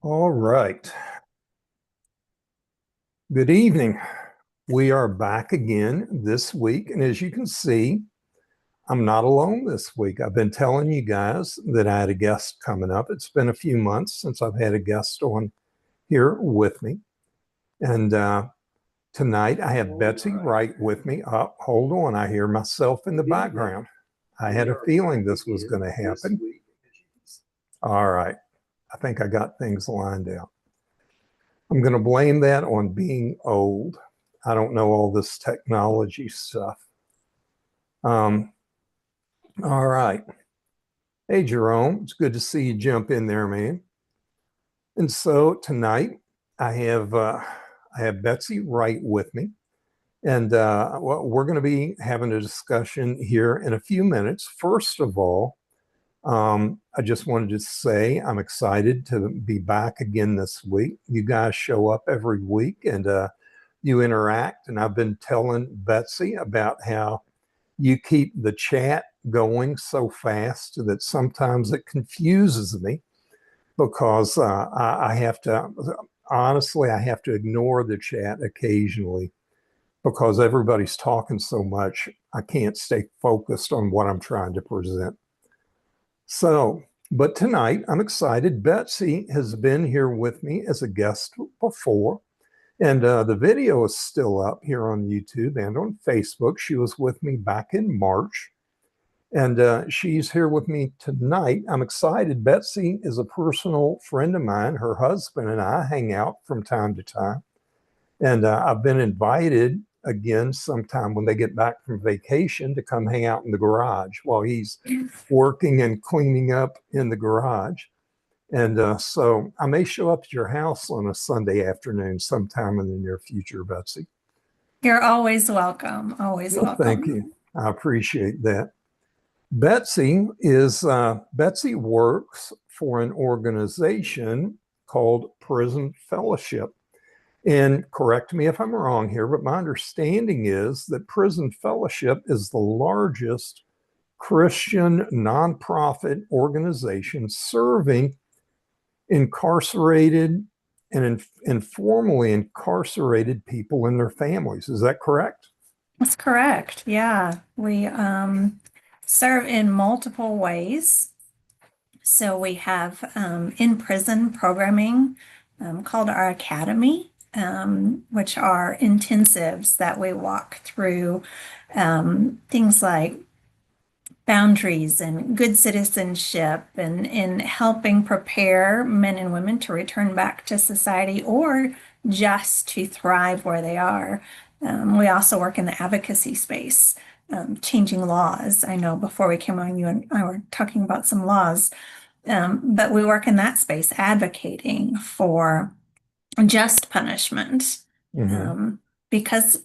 All right. Good evening. We are back again this week. And as you can see, I'm not alone this week. I've been telling you guys that I had a guest coming up. It's been a few months since I've had a guest on here with me. And tonight I have Betsy Wright with me. Hold on. I hear myself in the background. I had a feeling this was going to happen. All right. I think I got things lined out. I'm going to blame that on being old. I don't know all this technology stuff. Um, all right. Hey, Jerome, it's good to see you jump in there, man. And so tonight I have Betsy Wright with me, and we're going to be having a discussion here in a few minutes. First of all, I just wanted to say I'm excited to be back again this week. You guys show up every week and you interact. And I've been telling Betsy about how you keep the chat going so fast that sometimes it confuses me because I have to, honestly, I have to ignore the chat occasionally because everybody's talking so much. I can't stay focused on what I'm trying to present. So, but tonight I'm excited. Betsy has been here with me as a guest before, and the video is still up here on YouTube and on Facebook. She was with me back in March, and she's here with me tonight. I'm excited. Betsy is a personal friend of mine. Her husband and I hang out from time to time, and I've been invited again sometime when they get back from vacation to come hang out in the garage while he's working and cleaning up in the garage. And so I may show up at your house on a Sunday afternoon sometime in the near future, Betsy. You're always welcome. Always Well, thank welcome. you. I appreciate that. Betsy works for an organization called Prison Fellowship. And correct me if I'm wrong here, but my understanding is that Prison Fellowship is the largest Christian nonprofit organization serving incarcerated and informally incarcerated people and their families. Is that correct? That's correct. Yeah, we serve in multiple ways. So we have in-prison programming called our Academy, which are intensives that we walk through things like boundaries and good citizenship and in helping prepare men and women to return back to society or just to thrive where they are. We also work in the advocacy space, changing laws. I know before we came on, you and I were talking about some laws, but we work in that space advocating for just punishment, Mm-hmm. um, because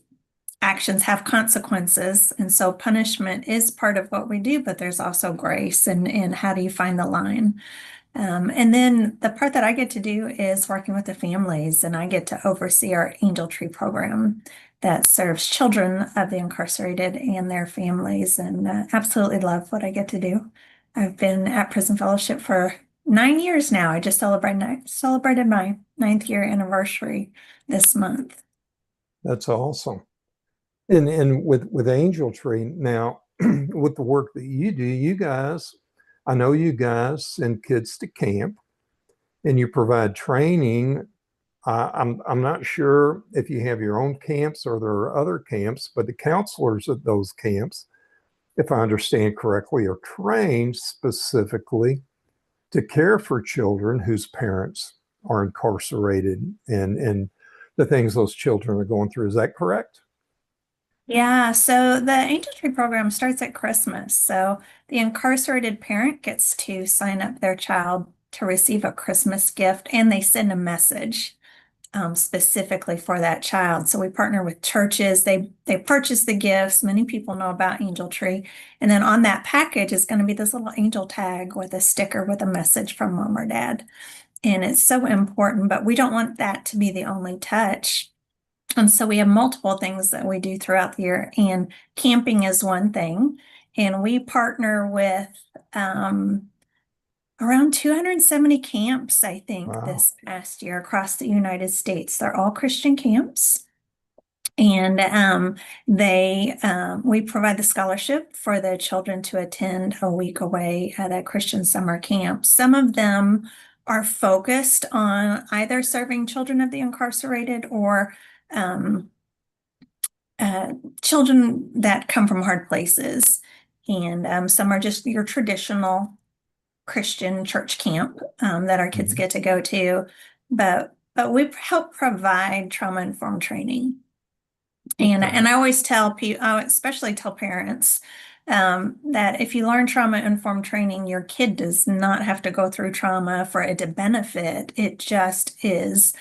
actions have consequences. And so punishment is part of what we do, but there's also grace and how do you find the line? And then the part that I get to do is working with the families, and I get to oversee our Angel Tree program that serves children of the incarcerated and their families, and absolutely love what I get to do. I've been at Prison Fellowship for 9 years now. I just celebrated my 9th year anniversary this month. That's awesome. And with Angel Tree now, with the work that you do, you guys, I know you guys send kids to camp and you provide training. I'm not sure if you have your own camps or there are other camps, but the counselors at those camps, if I understand correctly, are trained specifically to care for children whose parents are incarcerated and the things those children are going through. Is that correct? Yeah, so the Angel Tree program starts at Christmas. So the incarcerated parent gets to sign up their child to receive a Christmas gift, and they send a message specifically for that child. So we partner with churches. They purchase the gifts. Many people know about Angel Tree, and then on that package is going to be this little angel tag with a sticker with a message from mom or dad. And it's so important, but we don't want that to be the only touch. And so we have multiple things that we do throughout the year, and camping is one thing. And we partner with Around 270 camps, I think, Wow. this past year across the United States. They're all Christian camps. And we provide the scholarship for the children to attend a week away at a Christian summer camp. Some of them are focused on either serving children of the incarcerated or um, uh, children that come from hard places. And some are just your traditional Christian church camp that our kids Mhm. get to go to. But we help provide trauma-informed training. And Okay. I always tell people, especially tell parents, that if you learn trauma-informed training, your kid does not have to go through trauma for it to benefit. It just is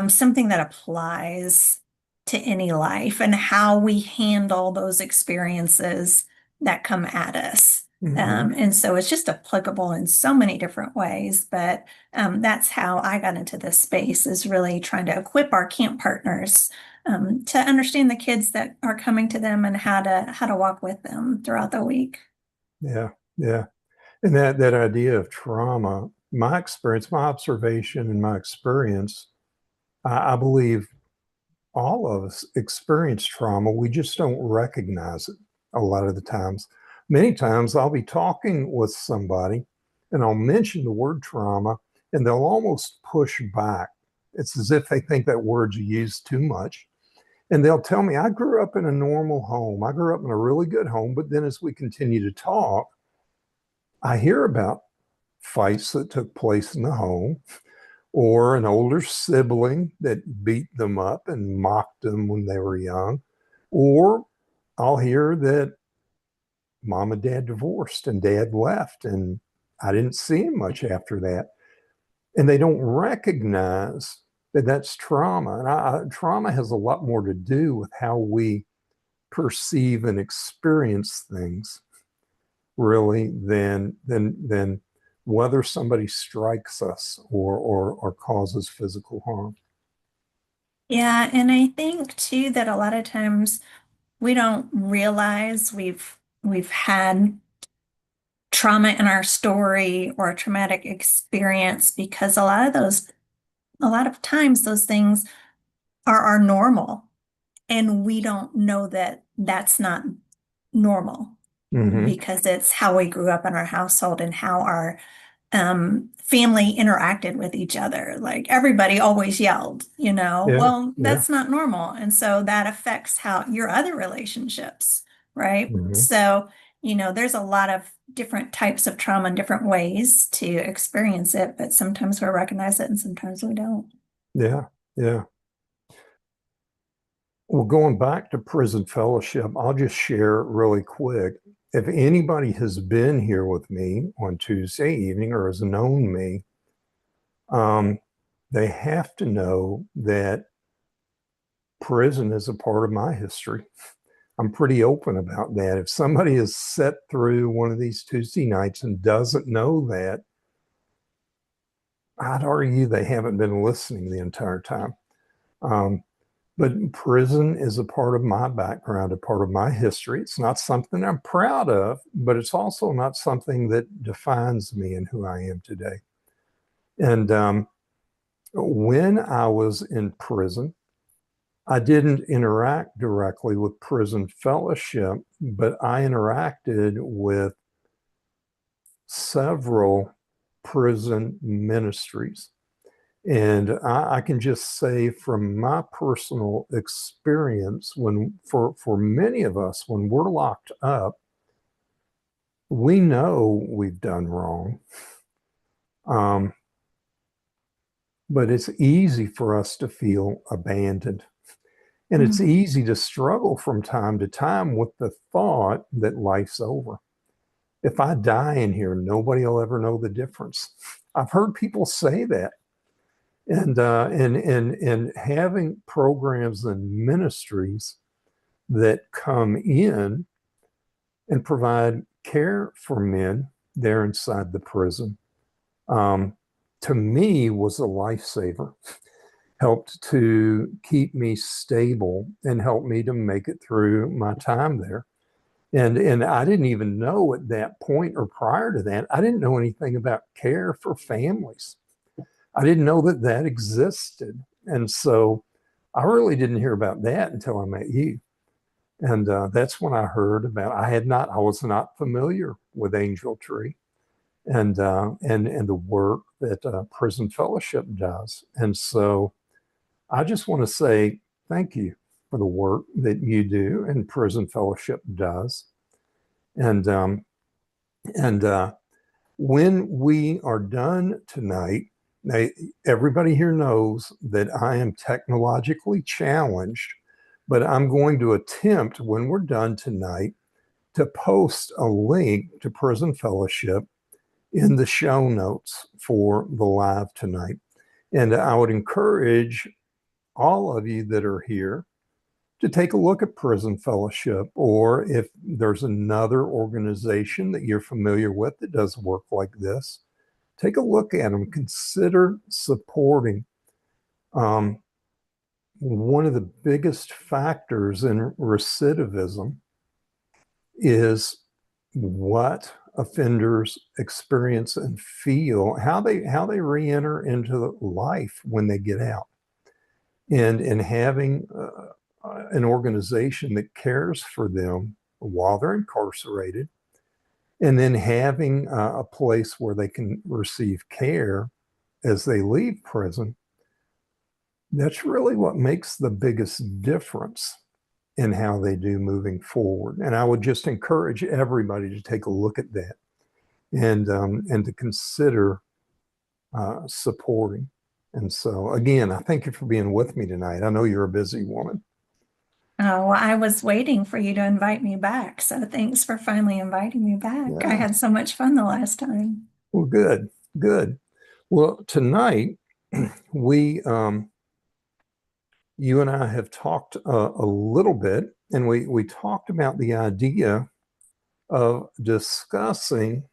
something that applies to any life and how we handle those experiences that come at us. Hmm. And so it's just applicable in so many different ways. But that's how I got into this space, is really trying to equip our camp partners to understand the kids that are coming to them and how to walk with them throughout the week. Yeah. Yeah. And that idea of trauma, my experience, my observation and my experience, I believe all of us experience trauma. We just don't recognize it a lot of the times. Many times I'll be talking with somebody and I'll mention the word trauma and they'll almost push back. It's as if they think that word's used too much. And they'll tell me, I grew up in a normal home. I grew up in a really good home. But then as we continue to talk, I hear about fights that took place in the home, or an older sibling that beat them up and mocked them when they were young, or I'll hear that mom and dad divorced and dad left and I didn't see him much after that. And they don't recognize that that's trauma. And trauma has a lot more to do with how we perceive and experience things, really, than whether somebody strikes us or causes physical harm. Yeah, and I think too that a lot of times we don't realize we've had trauma in our story or a traumatic experience, because a lot of times those things are our normal, and we don't know that that's not normal, Hmm. because it's how we grew up in our household and how our family interacted with each other. Like everybody always yelled, Yeah, well, yeah. that's not normal. And so that affects how your other relationships, right? Hmm. So, there's a lot of different types of trauma and different ways to experience it, but sometimes we recognize it and sometimes we don't. Yeah, yeah. Well, going back to prison fellowship, I'll just share really quick. If anybody has been here with me on Tuesday evening or has known me, um, they have to know that prison is a part of my history. I'm pretty open about that. If somebody has sat through one of these Tuesday nights and doesn't know that, I'd argue they haven't been listening the entire time. Um, but prison is a part of my background, a part of my history. It's not something I'm proud of, but it's also not something that defines me and who I am today. And when I was in prison, I didn't interact directly with prison fellowship, but I interacted with several prison ministries. And I can just say from my personal experience, when for many of us, when we're locked up, we know we've done wrong. Um, but it's easy for us to feel abandoned. And it's Mhm. easy to struggle from time to time with the thought that life's over. If I die in here, nobody will ever know the difference. I've heard people say that. And having programs and ministries that come in and provide care for men there inside the prison, um, to me was a lifesaver. Helped to keep me stable and helped me to make it through my time there. And I didn't even know at that point or prior to that, I didn't know anything about care for families. I didn't know that that existed. And so I really didn't hear about that until I met you. And that's when I heard about, I was not familiar with Angel Tree and the work that Prison Fellowship does. And so I just want to say thank you for the work that you do and Prison Fellowship does. And um, and when we are done tonight, now, everybody here knows that I am technologically challenged, but I'm going to attempt when we're done tonight to post a link to Prison Fellowship in the show notes for the live tonight. And I would encourage all of you that are here to take a look at Prison Fellowship, or if there's another organization that you're familiar with that does work like this, take a look at them. Consider supporting. Um, One of the biggest factors in recidivism is what offenders experience and feel, how they re-enter into life when they get out, and having an organization that cares for them while they're incarcerated, and then having a place where they can receive care as they leave prison. That's really what makes the biggest difference in how they do moving forward. And I would just encourage everybody to take a look at that and to consider supporting. And so, again, I thank you for being with me tonight. I know you're a busy woman. Oh, well, I was waiting for you to invite me back. So thanks for finally inviting me back. I Yeah. had so much fun the last time. Well, good, good. Well, tonight we, you and I have talked a little bit, and we talked about the idea of discussing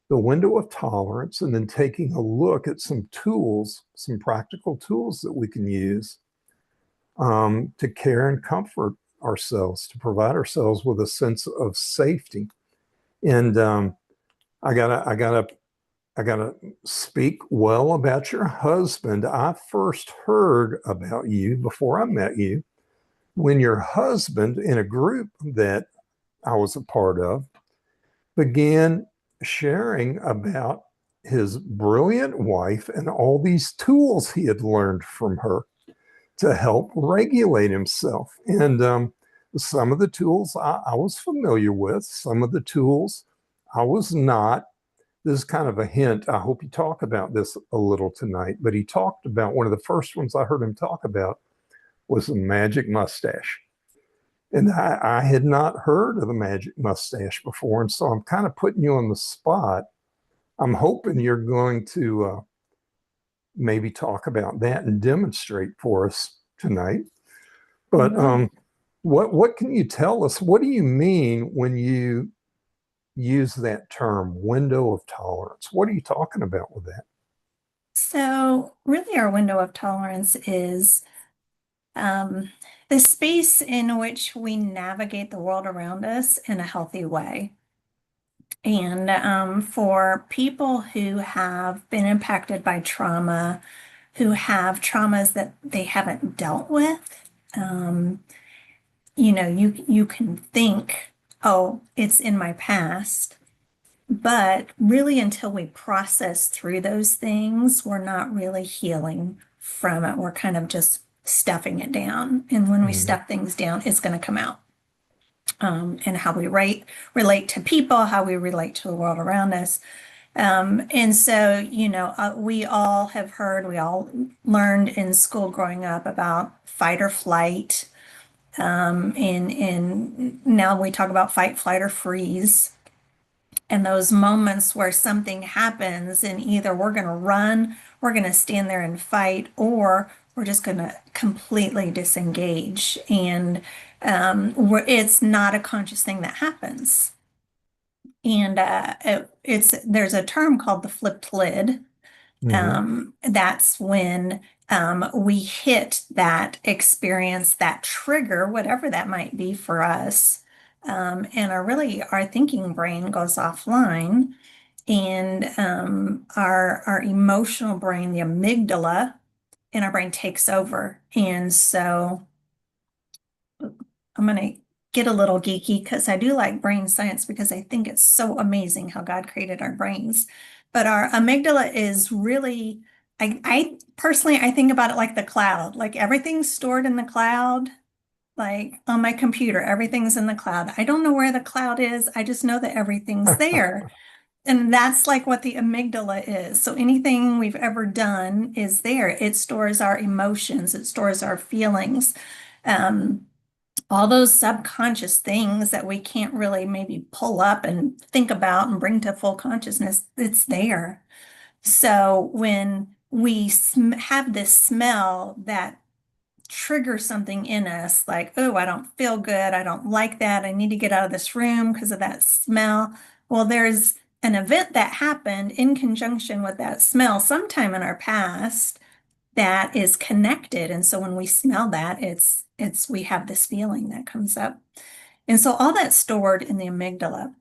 the window of tolerance and then taking a look at some tools, some practical tools that we can use to care and comfort ourselves, to provide ourselves with a sense of safety. And I gotta speak well about your husband. I first heard about you before I met you when your husband, in a group that I was a part of, began sharing about his brilliant wife and all these tools he had learned from her to help regulate himself. And some of the tools I was familiar with, some of the tools I was not. This is kind of a hint. I hope you talk about this a little tonight. But he talked about, one of the first ones I heard him talk about was the magic mustache. And I had not heard of the magic mustache before. And so I'm kind of putting you on the spot. I'm hoping you're going to maybe talk about that and demonstrate for us tonight. But Mhm. what can you tell us? What do you mean when you use that term, window of tolerance? What are you talking about with that? So, really, our window of tolerance is um, the space in which we navigate the world around us in a healthy way. And for people who have been impacted by trauma, who have traumas that they haven't dealt with, um, you can think, oh, it's in my past. But really, until we process through those things, we're not really healing from it. We're kind of just stuffing it down. And when we Mhm. stuff things down, it's going to come out. And how we relate to people, how we relate to the world around us. And so, we all have heard, we all learned in school growing up about fight or flight. And now we talk about fight, flight, or freeze. And those moments where something happens, and either we're going to run, we're going to stand there and fight, or we're just going to completely disengage. And it's not a conscious thing that happens. And there's a term called the flipped lid. Mhm. That's when we hit that experience, that trigger, whatever that might be for us, and our thinking brain goes offline, and our emotional brain, the amygdala in our brain, takes over. And so I'm going to get a little geeky because I do like brain science because I think it's so amazing how God created our brains. But our amygdala is really, I personally, I think about it like the cloud, like everything's stored in the cloud. Like on my computer, everything's in the cloud. I don't know where the cloud is. I just know that everything's there. And that's like what the amygdala is. So anything we've ever done is there. It stores our emotions, it stores our feelings. Um, all those subconscious things that we can't really maybe pull up and think about and bring to full consciousness, it's there. So when we have this smell that triggers something in us, like, oh, I don't feel good, I don't like that, I need to get out of this room because of that smell. Well, there's an event that happened in conjunction with that smell sometime in our past that is connected. And so when we smell that, we have this feeling that comes up. And so all that's stored in the amygdala.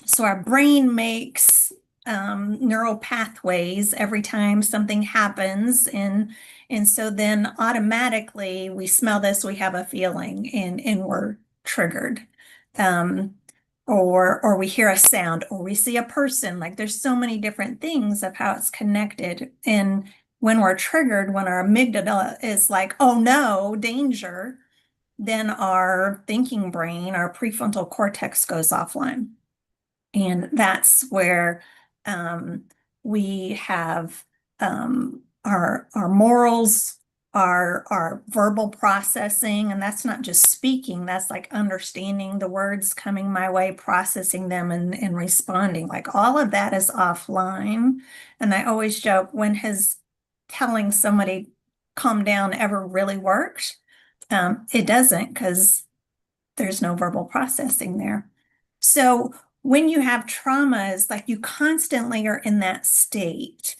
So our brain makes neural pathways every time something happens. And so then automatically we smell this, we have a feeling, and we're triggered. Um, or we hear a sound, or we see a person. Like there's so many different things of how it's connected. And when we're triggered, when our amygdala is like, oh no, danger, then our thinking brain, our prefrontal cortex goes offline. And that's where we have our morals, our verbal processing, and that's not just speaking, that's like understanding the words coming my way, processing them and responding. Like all of that is offline. And I always joke, when has telling somebody calm down ever really worked? It doesn't, because there's no verbal processing there. So when you have traumas, like you constantly are in that state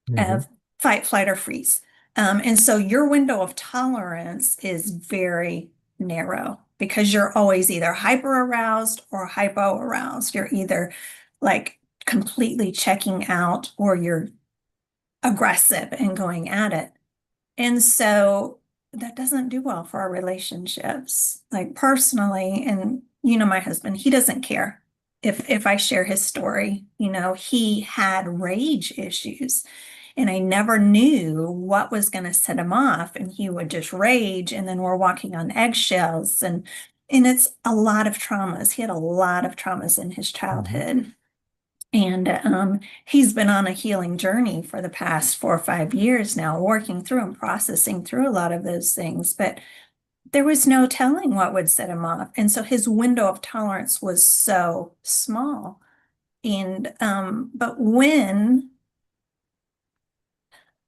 Mhm. of fight, flight, or freeze. And so your window of tolerance is very narrow because you're always either hyper aroused or hypo aroused. You're either like completely checking out or you're aggressive and going at it. And so that doesn't do well for our relationships. Like personally, and my husband, he doesn't care if I share his story. He had rage issues and I never knew what was going to set him off. And he would just rage, and then we're walking on eggshells, and it's a lot of traumas. He had a lot of traumas in his Mhm. childhood. And he's been on a healing journey for the past 4 or 5 years now, working through and processing through a lot of those things. But there was no telling what would set him off. And so his window of tolerance was so small. And but when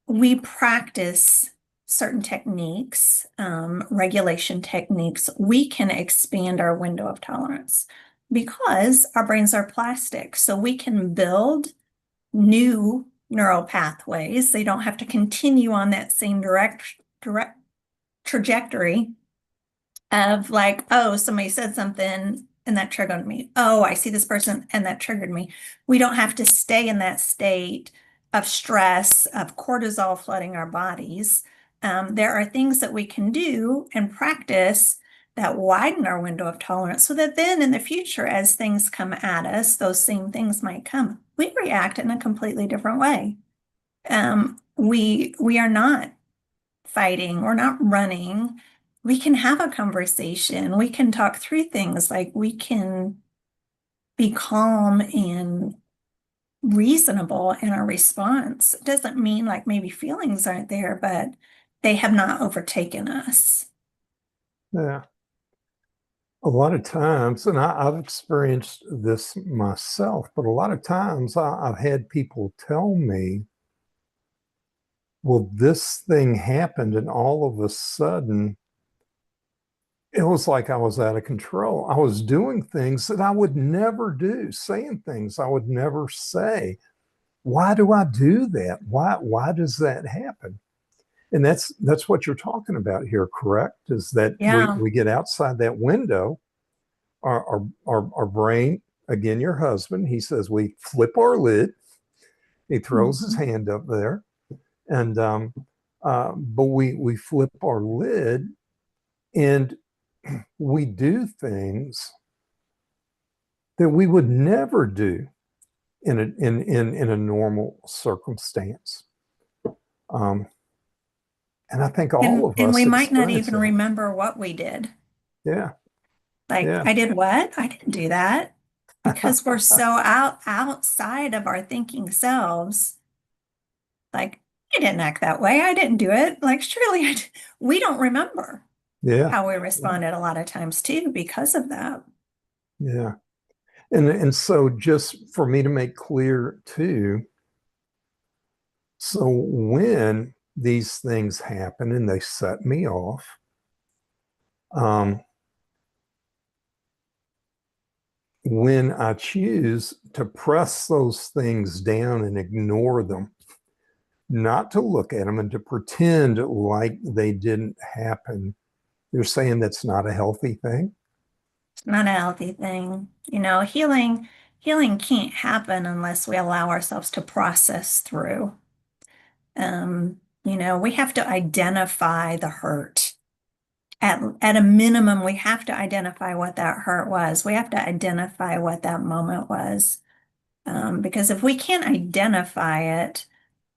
we practice certain techniques, regulation techniques, we can expand our window of tolerance because our brains are plastic. So we can build new neural pathways. They don't have to continue on that same direct trajectory of like, oh, somebody said something and that triggered me. Oh, I see this person and that triggered me. We don't have to stay in that state of stress, of cortisol flooding our bodies. There are things that we can do and practice that widen our window of tolerance so that then in the future, as things come at us, those same things might come. We react in a completely different way. We are not fighting, we're not running. We can have a conversation. We can talk through things. Like we can be calm and reasonable in our response. It doesn't mean like maybe feelings aren't there, but they have not overtaken us. Yeah. A lot of times, and I've experienced this myself, but a lot of times I've had people tell me, well, this thing happened, and all of a sudden, it was like I was out of control. I was doing things that I would never do, saying things I would never say. Why do I do that? Why does that happen? And that's what you're talking about here, correct? Is that we Yeah. we get outside that window our brain, again, your husband, he says we flip our lid. He throws his Mhm. hand up there, and but we flip our lid and we do things that we would never do in a normal circumstance. Um, and I think all And of and we us might not experience even that. remember what we did. Yeah, Like, yeah, I did what? I didn't do that because we're so outside of our thinking selves. Like, I didn't act that way. I didn't do it. Like, surely we don't remember yeah, how we yeah, responded a lot of times too because of that. yeah. And so just for me to make clear too, so when these things happen and they set me off, um, when I choose to press those things down and ignore them, not to look at them and to pretend like they didn't happen, you're saying that's not a healthy thing? It's not a healthy thing. Healing can't happen unless we allow ourselves to process through. We have to identify the hurt. At a minimum, we have to identify what that hurt was. We have to identify what that moment was. Because if we can't identify it,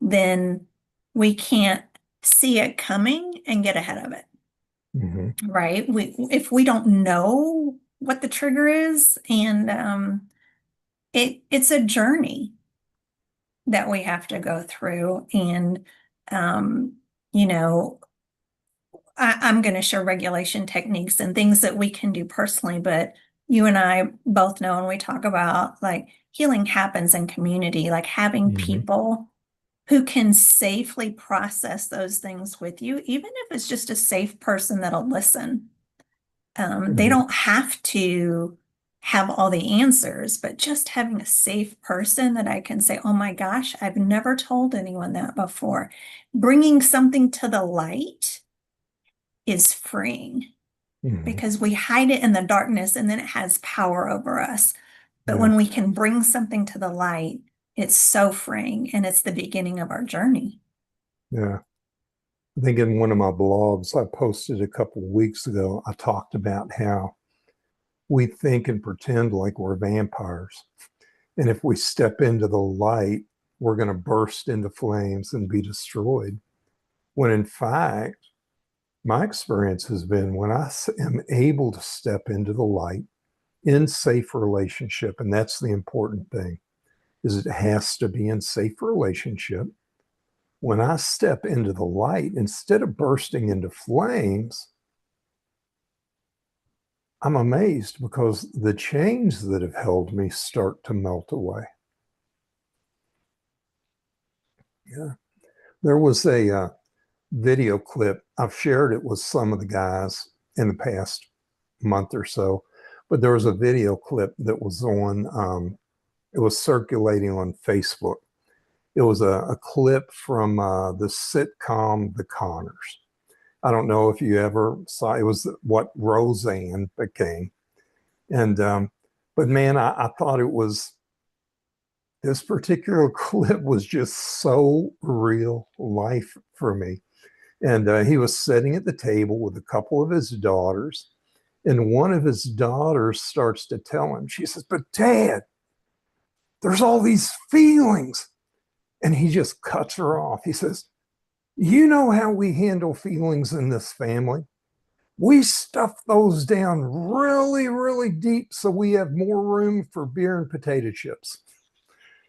then we can't see it coming and get ahead of it, Mm-hmm. right? If we don't know what the trigger is, and it's a journey that we have to go through, and um, you know, I'm going to share regulation techniques and things that we can do personally, but you and I both know, and we talk about like healing happens in community, like having Mm-hmm. people who can safely process those things with you, even if it's just a safe person that'll listen. They Mm-hmm. don't have to have all the answers, but just having a safe person that I can say, oh my gosh, I've never told anyone that before. Bringing something to the light is freeing Mm-hmm. because we hide it in the darkness and then it has power over us. But Yeah, when we can bring something to the light, it's so freeing and it's the beginning of our journey. yeah. I think in one of my blogs I posted a couple of weeks ago, I talked about how we think and pretend like we're vampires. And if we step into the light, we're going to burst into flames and be destroyed. When in fact, my experience has been when I am able to step into the light in safe relationship, and that's the important thing, is it has to be in safe relationship. When I step into the light, instead of bursting into flames, I'm amazed because the chains that have held me start to melt away. Yeah. There was a video clip. I've shared it with some of the guys in the past month or so, but there was a video clip that was it was circulating on Facebook. It was a clip from the sitcom The Connors. I don't know if you ever saw it, was what Roseanne became. And, but man, I thought it was, this particular clip was just so real life for me. And he was sitting at the table with a couple of his daughters. And one of his daughters starts to tell him, she says, but Dad, there's all these feelings. And he just cuts her off. He says, you know how we handle feelings in this family? We stuff those down really, really deep so we have more room for beer and potato chips.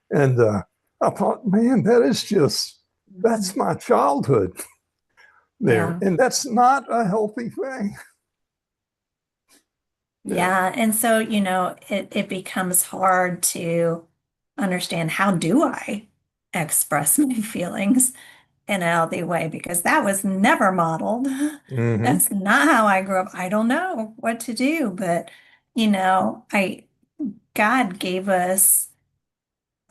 And I thought, man, that's my childhood there. Yeah. And that's not a healthy thing. Yeah. Yeah. And so, it becomes hard to understand how do I express my feelings in a healthy way because that was never modeled. Mm-hmm. That's not how I grew up. I don't know what to do, but I God gave us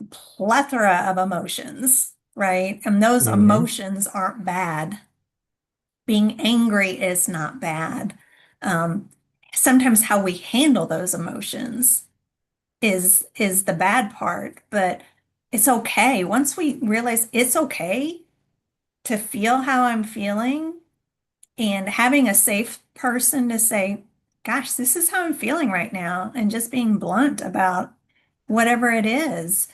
plethora of emotions, right? And those Mm-hmm. emotions aren't bad. Being angry is not bad. Um, sometimes how we handle those emotions is the bad part, but it's okay. Once we realize it's okay to feel how I'm feeling and having a safe person to say, gosh, this is how I'm feeling right now, and just being blunt about whatever it is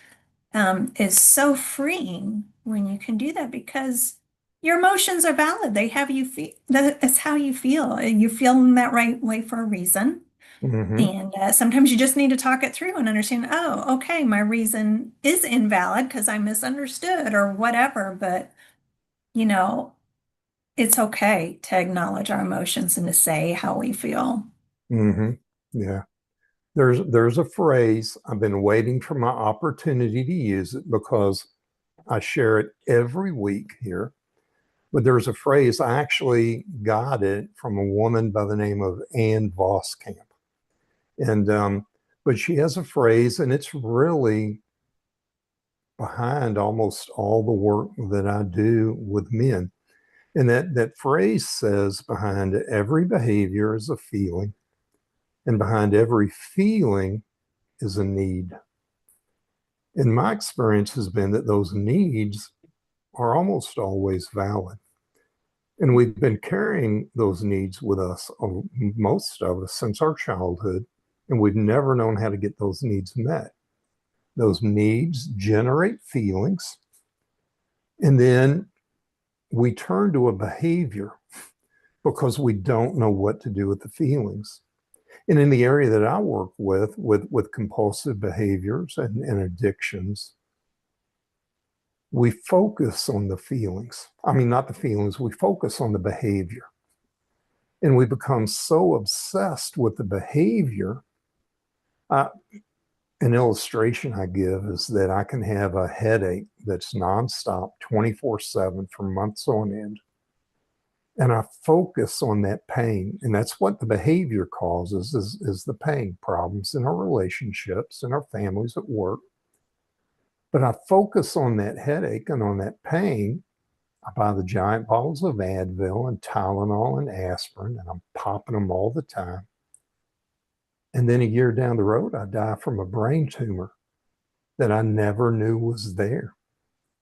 so freeing when you can do that because your emotions are valid. They have you feel that's how you feel. And you feel in that right way for a reason. Hmm. And sometimes you just need to talk it through and understand, oh, okay, my reason is invalid because I misunderstood or whatever. But, you know, it's okay to acknowledge our emotions and to say how we feel. Hmm. Yeah. There's a phrase, I've been waiting for my opportunity to use it because I share it every week here. But there's a phrase, I actually got it from a woman by the name of Ann Voskamp. And but she has a phrase, and it's really behind almost all the work that I do with men. And that phrase says behind every behavior is a feeling, and behind every feeling is a need. And my experience has been that those needs are almost always valid. And we've been carrying those needs with us, most of us, since our childhood, and we've never known how to get those needs met. Those needs generate feelings, and then we turn to a behavior because we don't know what to do with the feelings. And in the area that I work with compulsive behaviors and addictions, we focus on the feelings. I mean, not the feelings, we focus on the behavior. And we become so obsessed with the behavior. Uh, an illustration I give is that I can have a headache that's nonstop 24/7 for months on end. And I focus on that pain. And that's what the behavior causes is the pain, problems in our relationships, in our families, at work. But I focus on that headache and on that pain. I buy the giant bottles of Advil and Tylenol and aspirin, and I'm popping them all the time. And then a year down the road, I die from a brain tumor that I never knew was there.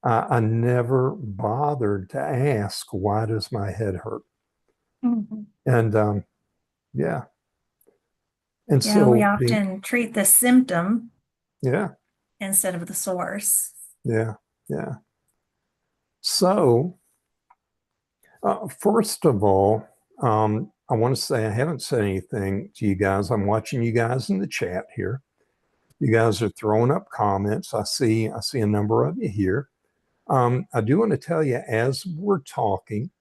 I never bothered to ask, why does my head hurt? Mhm. And yeah. And Yeah, we so being, often treat the symptom yeah, instead of the source. yeah, yeah. So first of all, I want to say I haven't said anything to you guys. I'm watching you guys in the chat here. You guys are throwing up comments. I see a number of you here. I do want to tell you as we're talking,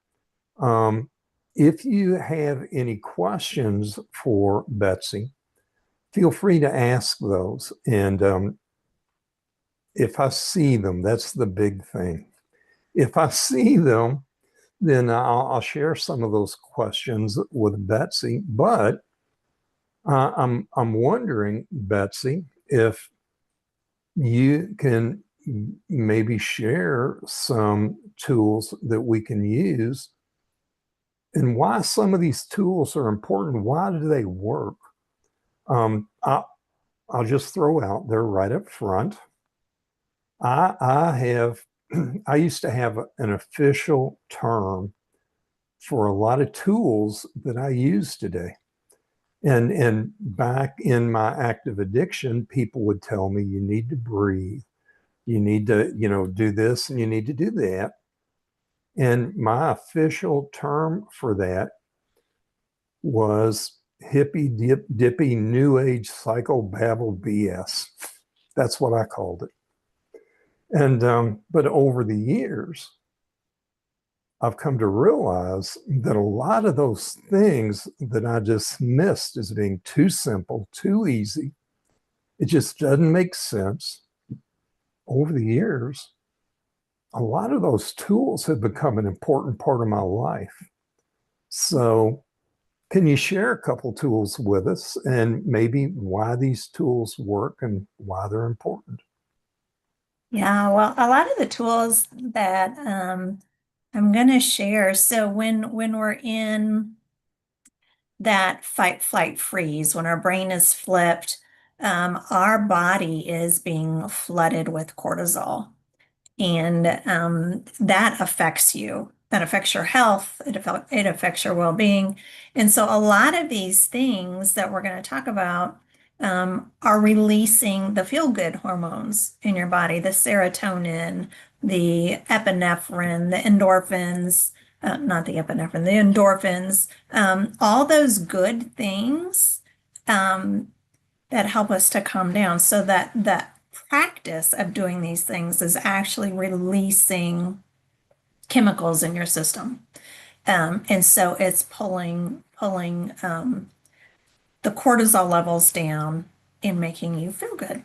um, if you have any questions for Betsy, feel free to ask those. And if I see them, that's the big thing. If I see them, then I'll share some of those questions with Betsy. But I'm wondering, Betsy, if you can maybe share some tools that we can use and why some of these tools are important. Why do they work? Um, I, I'll just throw out there right up front. I have, I used to have an official term for a lot of tools that I use today. And back in my active addiction, people would tell me you need to breathe, you need to, do this and you need to do that. And my official term for that was dippy new age psychobabble BS. That's what I called it. And but over the years, I've come to realize that a lot of those things that I dismissed as being too simple, too easy, it just doesn't make sense. Over the years, a lot of those tools have become an important part of my life. So, can you share a couple tools with us and maybe why these tools work and why they're important? Yeah, well, a lot of the tools that I'm going to share. So when we're in that fight, flight, freeze, when our brain is flipped, our body is being flooded with cortisol. And that affects you. That affects your health. It affects your well-being. And so a lot of these things that we're going to talk about are releasing the feel-good hormones in your body, the serotonin, the epinephrine, the endorphins, not the epinephrine, the endorphins, all those good things that help us to calm down. So that the practice of doing these things is actually releasing chemicals in your system. And so it's pulling the cortisol levels down and making you feel good.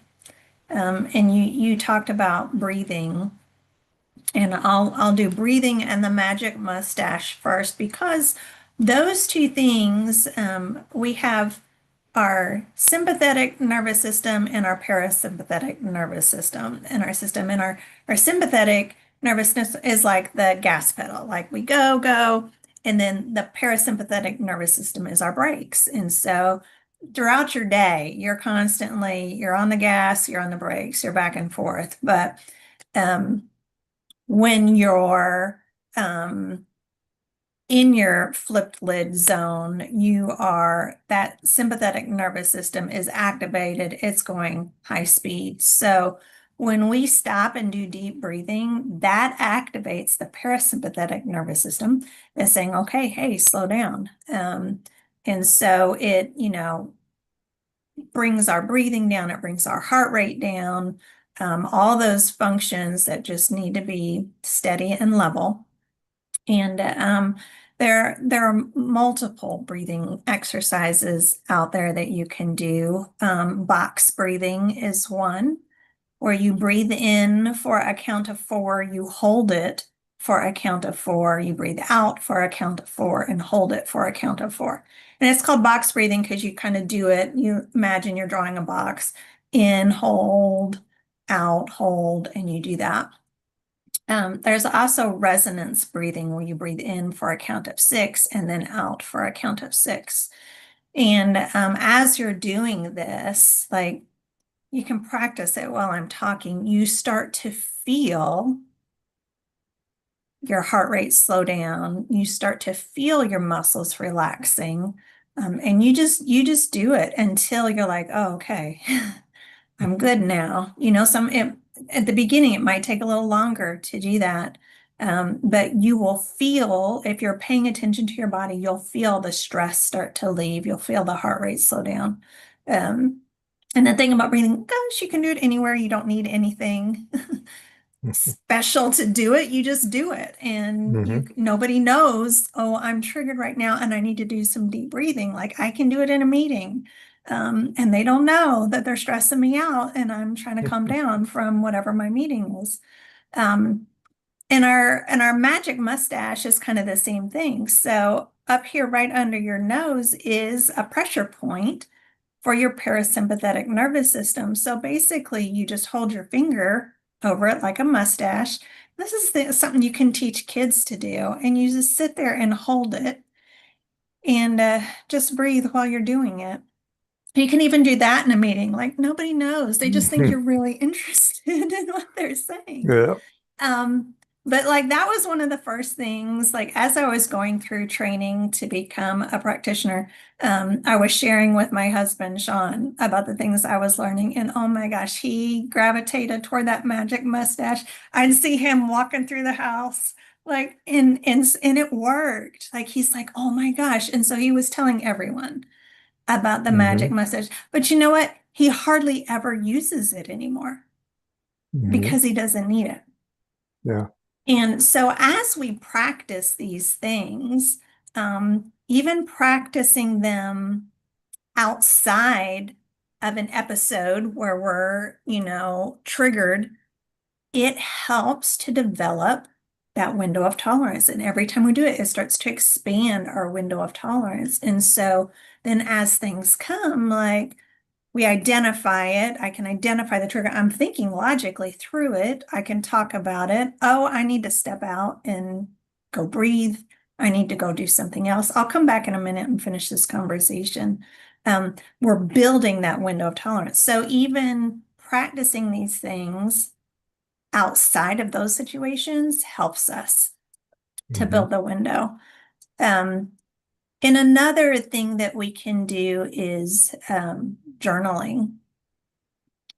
And you talked about breathing, and I'll do breathing and the magic mustache first, because those two things, we have our sympathetic nervous system and our parasympathetic nervous system in our system. And our sympathetic nervousness is like the gas pedal, like we go. And then the parasympathetic nervous system is our brakes. And so throughout your day, you're on the gas, you're on the brakes, you're back and forth. But when you're in your flipped lid zone, that sympathetic nervous system is activated. It's going high speed. So when we stop and do deep breathing, that activates the parasympathetic nervous system. That's saying, okay, hey, slow down. And so it, brings our breathing down. It brings our heart rate down. All those functions that just need to be steady and level. And there are multiple breathing exercises out there that you can do. Box breathing is one, where you breathe in for a count of 4, you hold it for a count of 4, you breathe out for a count of 4, and hold it for a count of 4. And it's called box breathing because you kind of do it. You imagine you're drawing a box: in, hold, out, hold, and you do that. There's also resonance breathing, where you breathe in for a count of 6 and then out for a count of 6. And as you're doing this, like, you can practice it while I'm talking, you start to feel your heart rate slow down. You start to feel your muscles relaxing. And you just do it until you're like, oh, okay, I'm good now. At the beginning, it might take a little longer to do that. But you will feel, if you're paying attention to your body, you'll feel the stress start to leave. You'll feel the heart rate slow down. And the thing about breathing, gosh, you can do it anywhere. You don't need anything special to do it. You just do it. And nobody knows, oh, I'm triggered right now and I need to do some deep breathing. Like, I can do it in a meeting. And they don't know that they're stressing me out and I'm trying to calm down from whatever my meeting is. And our magic mustache is kind of the same thing. So up here right under your nose is a pressure point for your parasympathetic nervous system. So basically, you just hold your finger over it like a mustache. This is something you can teach kids to do, and you just sit there and hold it and just breathe while you're doing it. You can even do that in a meeting. Like, nobody knows. They just think you're really interested in what they're saying. Yeah. But like, that was one of the first things, like, as I was going through training to become a practitioner, I was sharing with my husband, Sean, about the things I was learning. And oh my gosh, he gravitated toward that magic mustache. I'd see him walking through the house, like, and it worked. Like, he's like, oh my gosh. And so he was telling everyone about the magic mustache. But you know what? He hardly ever uses it anymore because he doesn't need it. Yeah. And so as we practice these things, even practicing them outside of an episode where we're, triggered, it helps to develop that window of tolerance. And every time we do it, it starts to expand our window of tolerance. And so then as things come, like, we identify it. I can identify the trigger. I'm thinking logically through it. I can talk about it. Oh, I need to step out and go breathe. I need to go do something else. I'll come back in a minute and finish this conversation. We're building that window of tolerance. So even practicing these things outside of those situations helps us to Mm-hmm. build the window. And another thing that we can do is journaling.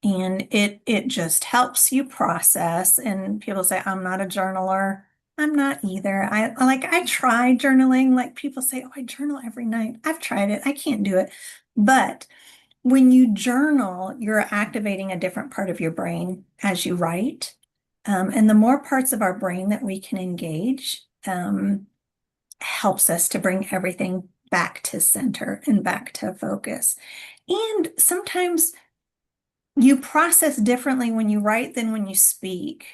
And it just helps you process. And people say, I'm not a journaler. I'm not either. I try journaling. Like people say, oh, I journal every night. I've tried it. I can't do it. But when you journal, you're activating a different part of your brain as you write. And the more parts of our brain that we can engage, helps us to bring everything back to center and back to focus. And sometimes you process differently when you write than when you speak.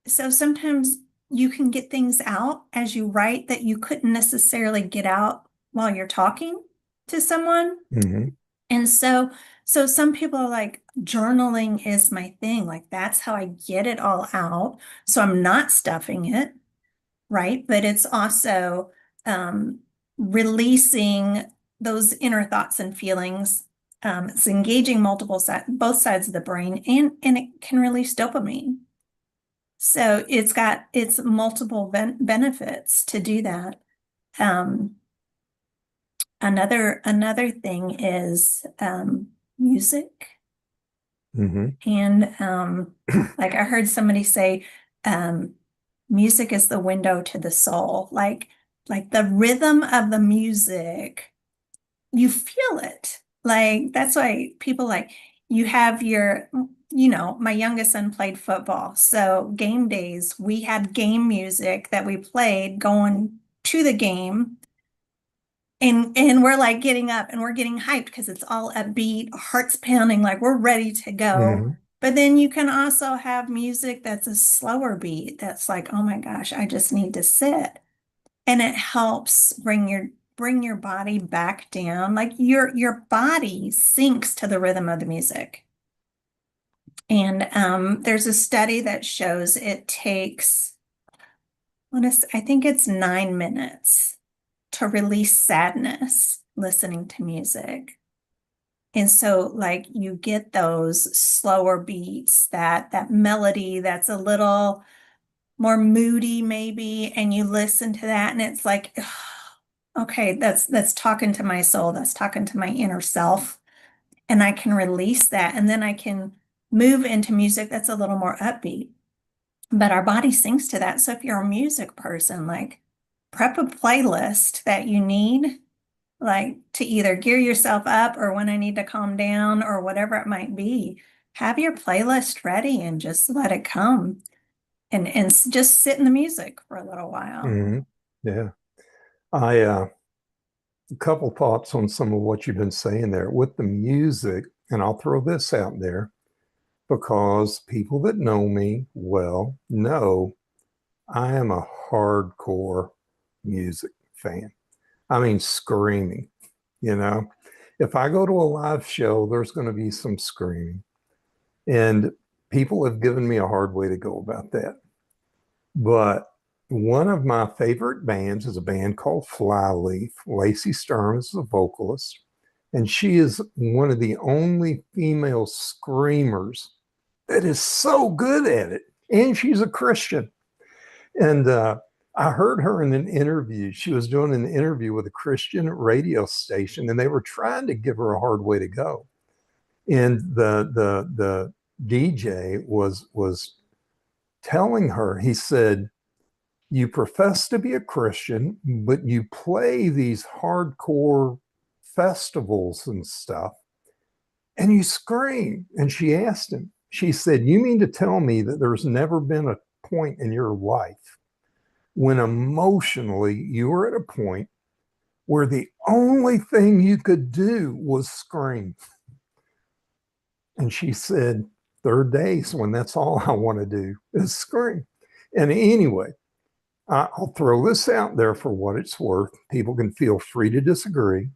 So sometimes you can get things out as you write that you couldn't necessarily get out while you're talking to someone. Mm-hmm. And so some people are like, journaling is my thing. Like that's how I get it all out. So I'm not stuffing it, right? But it's also um, releasing those inner thoughts and feelings. It's engaging both sides of the brain, and it can release dopamine. So it's multiple benefits to do that. Um, another thing is music. Mm-hmm. And like I heard somebody say, um, music is the window to the soul. Like the rhythm of the music, you feel it. Like that's why people like you have my youngest son played football. So game days, we had game music that we played going to the game. And we're like getting up and we're getting hyped because it's all upbeat, hearts pounding, like we're ready to go. Mm-hmm. But then you can also have music that's a slower beat that's like, oh my gosh, I just need to sit. And it helps bring your body back down. Like your body syncs to the rhythm of the music. And there's a study that shows it takes, I think it's 9 minutes to release sadness listening to music. And so like you get those slower beats, that melody that's a little more moody maybe, and you listen to that and it's like, okay, that's talking to my soul, that's talking to my inner self, and I can release that and then I can move into music that's a little more upbeat. But our body syncs to that. So if you're a music person, like prep a playlist that you need like to either gear yourself up or when I need to calm down or whatever it might be, have your playlist ready and just let it come and just sit in the music for a little while. Mm-hmm. Yeah. I a couple thoughts on some of what you've been saying there with the music, and I'll throw this out there because people that know me well know I am a hardcore music fan. I mean, screaming, you know. If I go to a live show, there's going to be some screaming. And people have given me a hard way to go about that. But one of my favorite bands is a band called Flyleaf. Lacey Sturm is the vocalist, and she is one of the only female screamers that is so good at it. And she's a Christian. And I heard her in an interview. She was doing an interview with a Christian radio station, and they were trying to give her a hard way to go. And the DJ was telling her, he said, you profess to be a Christian, but you play these hardcore festivals and stuff, and you scream. And she asked him, she said, you mean to tell me that there's never been a point in your life when emotionally you were at a point where the only thing you could do was scream? And she said, there are days when that's all I want to do is scream. And anyway, I'll throw this out there for what it's worth. People can feel free to disagree,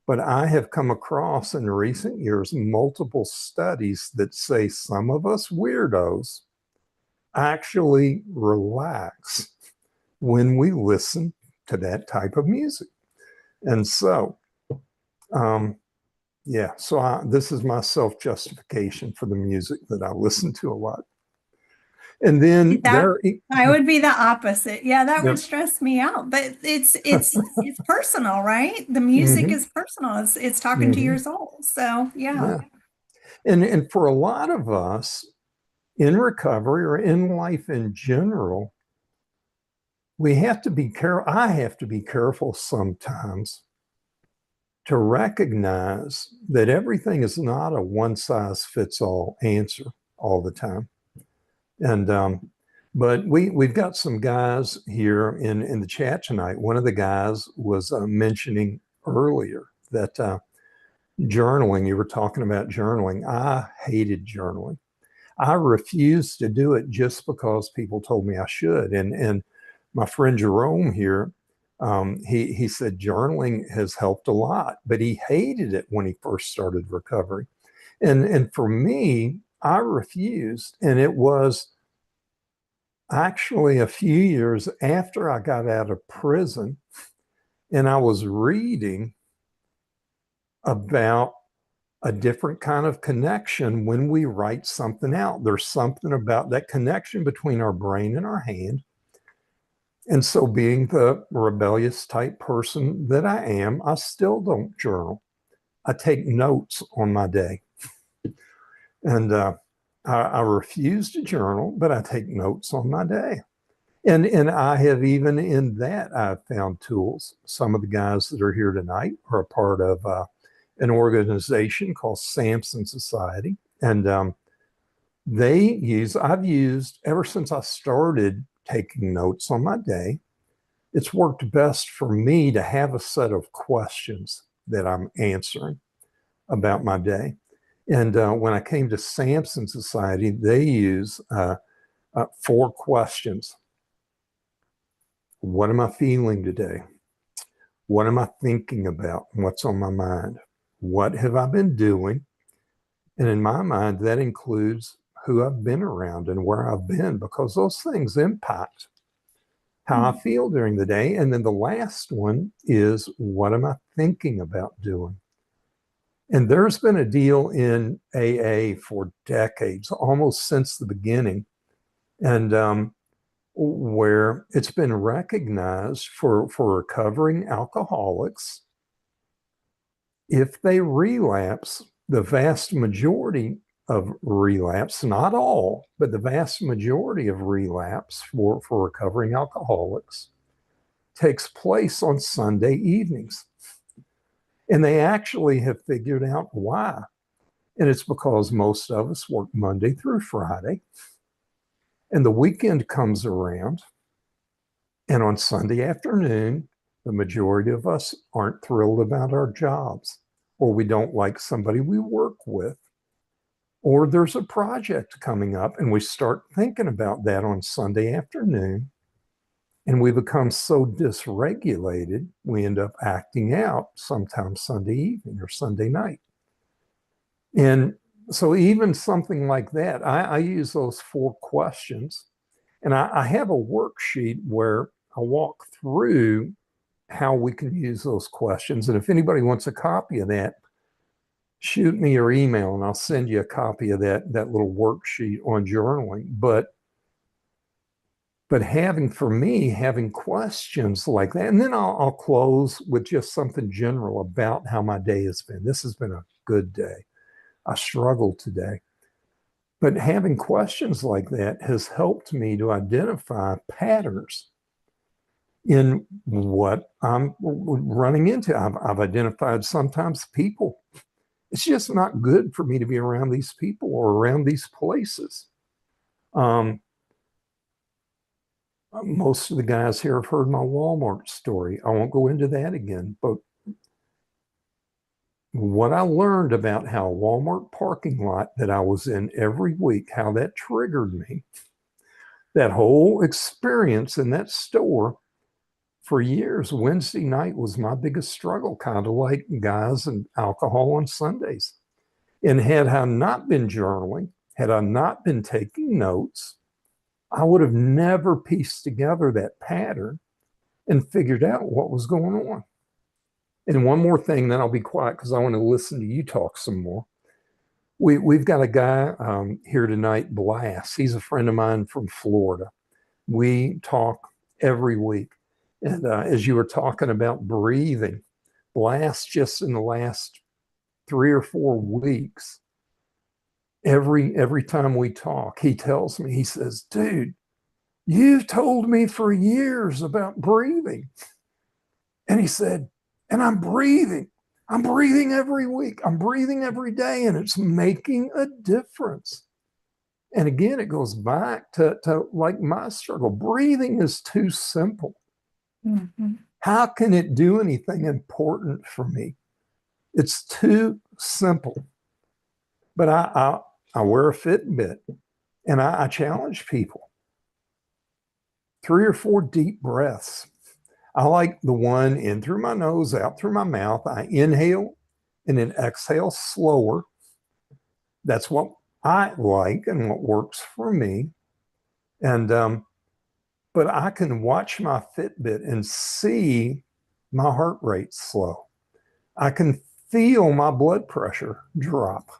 but I have come across in recent years multiple studies that say some of us weirdos actually relax when we listen to that type of music. And so, yeah, so this is my self-justification for the music that I listen to a lot. And then I would be the opposite. Yeah, that yeah. would stress me out. But it's personal, right? The music is personal. It's talking to your soul. So yeah. Yeah. And for a lot of us in recovery or in life in general, we have to be careful. I have to be careful sometimes to recognize that everything is not a one-size-fits-all answer all the time. And but we've got some guys here in the chat tonight. One of the guys was mentioning earlier that journaling. You were talking about journaling. I hated journaling. I refused to do it just because people told me I should. And my friend Jerome here, he said journaling has helped a lot, but he hated it when he first started recovery. And for me, I refused. And it was actually a few years after I got out of prison, and I was reading about a different kind of connection when we write something out. There's something about that connection between our brain and our hand. And so, being the rebellious type person that I am, I still don't journal. I take notes on my day. And I refuse to journal, but I take notes on my day. And I have, even in that, I've found tools. Some of the guys that are here tonight are a part of an organization called Samson Society. And I've used, ever since I started taking notes on my day, it's worked best for me to have a set of questions that I'm answering about my day. And when I came to Samson Society, they use 4 questions. What am I feeling today? What am I thinking about? What's on my mind? What have I been doing? And in my mind, that includes who I've been around and where I've been, because those things impact how I feel during the day. And then the last one is, what am I thinking about doing? And there's been a deal in AA for decades, almost since the beginning, and where it's been recognized for recovering alcoholics, if they relapse, the vast majority of relapse, not all, but the vast majority of relapse for recovering alcoholics takes place on Sunday evenings. And they actually have figured out why. And it's because most of us work Monday through Friday, and the weekend comes around, and on Sunday afternoon, the majority of us aren't thrilled about our jobs, or we don't like somebody we work with, or there's a project coming up, and we start thinking about that on Sunday afternoon, and we become so dysregulated, we end up acting out sometime Sunday evening or Sunday night. And so even something like that, I use those 4 questions, and I have a worksheet where I walk through how we can use those questions. And if anybody wants a copy of that, shoot me your email and I'll send you a copy of that little worksheet on journaling. But having questions like that, and then I'll close with just something general about how my day has been. This has been a good day. I struggled today. But having questions like that has helped me to identify patterns in what I'm running into. I've identified sometimes people. It's just not good for me to be around these people or around these places. Most of the guys here have heard my Walmart story. I won't go into that again, but what I learned about how a Walmart parking lot that I was in every week, how that triggered me, that whole experience in that store for years, Wednesday night was my biggest struggle, kind of like guys and alcohol on Sundays. And had I not been journaling, had I not been taking notes, I would have never pieced together that pattern and figured out what was going on. And one more thing, then I'll be quiet because I want to listen to you talk some more. We've got a guy here tonight, Blast. He's a friend of mine from Florida. We talk every week. And as you were talking about breathing, Blast just in the last 3 or 4 weeks, every time we talk, he tells me, he says, dude, you've told me for years about breathing. And he said, and I'm breathing. I'm breathing every week. I'm breathing every day, and it's making a difference. And again, it goes back to like my struggle. Breathing is too simple. Mm-hmm. How can it do anything important for me? It's too simple. But I wear a Fitbit, and I challenge people. 3 or 4 deep breaths. I like the one in through my nose, out through my mouth. I inhale and then exhale slower. That's what I like and what works for me. And but I can watch my Fitbit and see my heart rate slow. I can feel my blood pressure drop.